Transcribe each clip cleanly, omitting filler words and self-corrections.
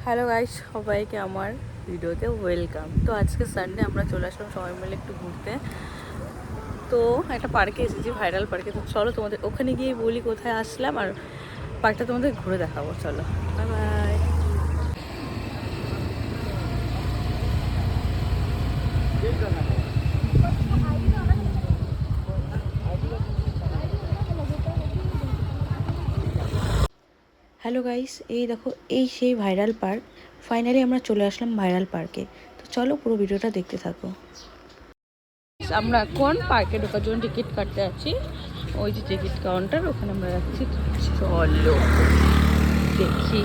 Hello guys, সবাইকে আমার ভিডিওতে ওয়েলকাম। তো আজকে সানডে আমরা চলে আসলাম সবাই মিলে একটু ঘুরতে। তো একটা পার্কে এসেছি, ভাইরাল পার্কে। তো চলো তোমাদের ওখানে গিয়ে বলি কোথায় আসলাম, আর পার্কটা তোমাদের ঘুরে দেখাবো। চলো, বাই বাই। হ্যালো গাইস, এই দেখো, এই সেই ভাইরাল পার্ক। ফাইনালি আমরা চলে আসলাম ভাইরাল পার্কে। তো চলো পুরো ভিডিওটা দেখতে থাকো। আমরা এখন পার্কে ঢোকার জন্য টিকিট কাটতে যাচ্ছি। ওই যে টিকিট কাউন্টার, ওখানে আমরা যাচ্ছি। চলো দেখি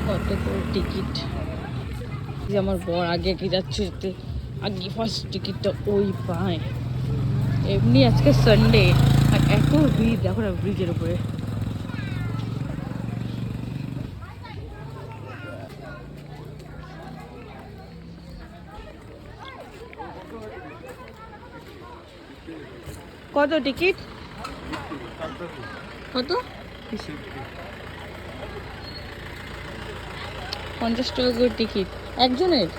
কত করে টিকিট। যে আমার বর আগে কি যাচ্ছে, আগে ফার্স্ট টিকিটটা ওই পায়। এমনি আজকে সানডে, আর এত ভিড় দেখো না ব্রিজের উপরে। কত টিকিট? কত? 50 টাকা করে টিকিট একজনের।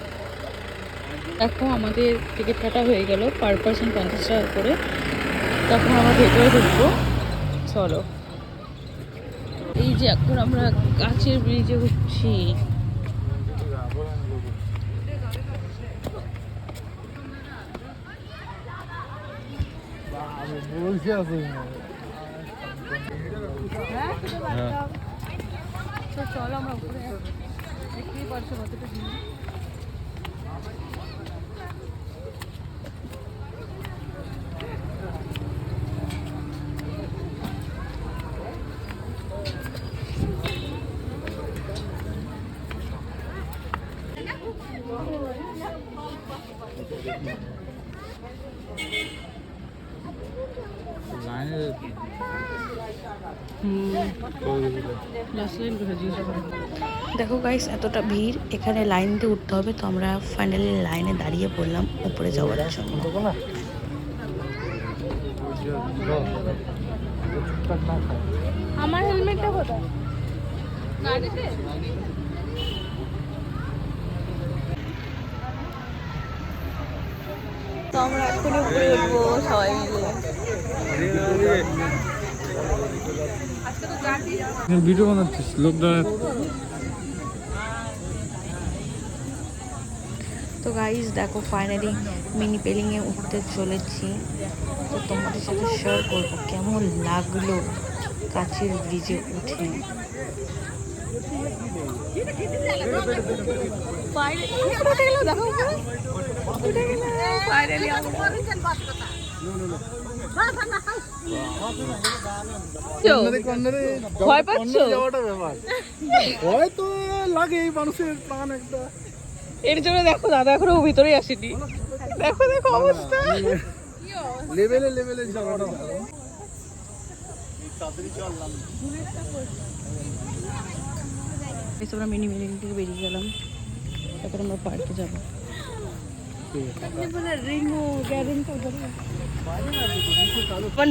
দেখো আমাদের টিকিট কাটা হয়ে গেল, পার পার্সন 50 টাকা করে। তখন আমরা ভেতরে ঢুকবো। চলো, এই যে এখন আমরা গাছের ব্রিজে উঠছি। তো চলো আমরা উপরে দেখতেই পারছো কতটা ভিড়। দেখো গাইস, এতটা ভিড়, এখানে লাইন দিয়ে উঠতে হবে। তো আমরা ফাইনালি লাইনে দাঁড়িয়ে পড়লাম উপরে যাওয়ার জন্য। আমার হেলমেটটা কোথায়? তো আমরা এখন উপরে উঠবো সবাই মিলে। ভিডিও বানাচ্ছিস লোক দাঁড়ায়। তো গাইস দেখো, ফাইনালি মিনি পেলিংয়ে উঠতে চলেছি। তো তোমাদের সাথে শেয়ার করবো কেমন লাগলো কাছের ব্রিজে উঠে। ভয় পাচ্ছ? হয়তো লাগে এই মানুষের প্রাণ একটা। এর জন্য দেখো দাদা এখনো ভিতরেই আসেনি। দেখো দেখো অবস্থা। লেভেলে লেভেলে যাওয়াটা ভালো। আমরা মিনি মিলিং থেকে বেরিয়ে গেলাম, তারপর আমরা পার্কে যাবো।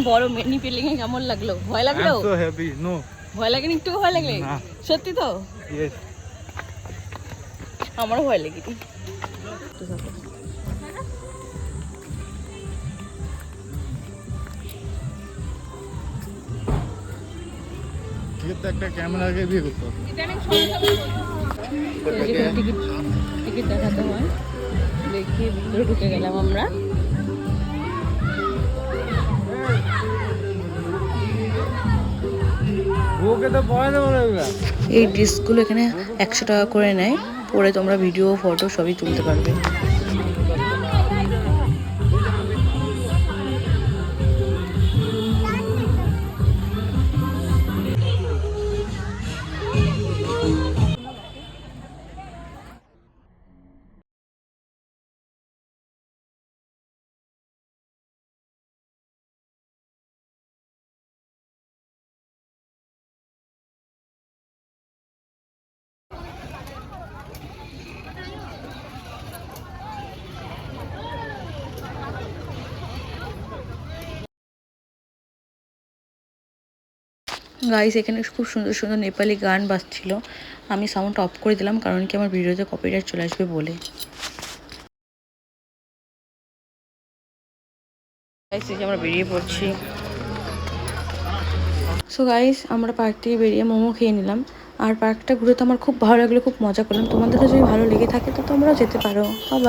বড় মিনি পিলিং এ কেমন লাগলো? ভয় লাগলো? ভয় লাগেনি? একটু ভয় লাগলে? সত্যি তো? আমারও ভয় লেগেনি। একটা ক্যামেরাকে দিয়ে করতে হবে। টিকিট দেখাতে হয়, দেখিয়ে ভিতরে ঢুকে গেলাম আমরা। এই ড্রেসগুলো এখানে 100 টাকা করে নেয়, পরে তোমরা ভিডিও ফটো সবই তুলতে পারবে। গাইস এখানে খুব সুন্দর সুন্দর নেপালি গান বাজছিল। আমি সাউন্ড অফ করে দিলাম কারণ কি আমার ভিডিওতে কপিরাইট চলে আসবে বলে। গাইস এই যে আমরা বেরিয়ে পড়ছি। সো গাইস আমরা পার্ক থেকে বেরিয়ে মোমো খেয়ে নিলাম। আর পার্কটা ঘুরে তো আমার খুব ভালো লাগলো, খুব মজা করলাম। তোমাদেরও যদি ভালো লেগে থাকে তো তোমরাও যেতে পারো। বাবা।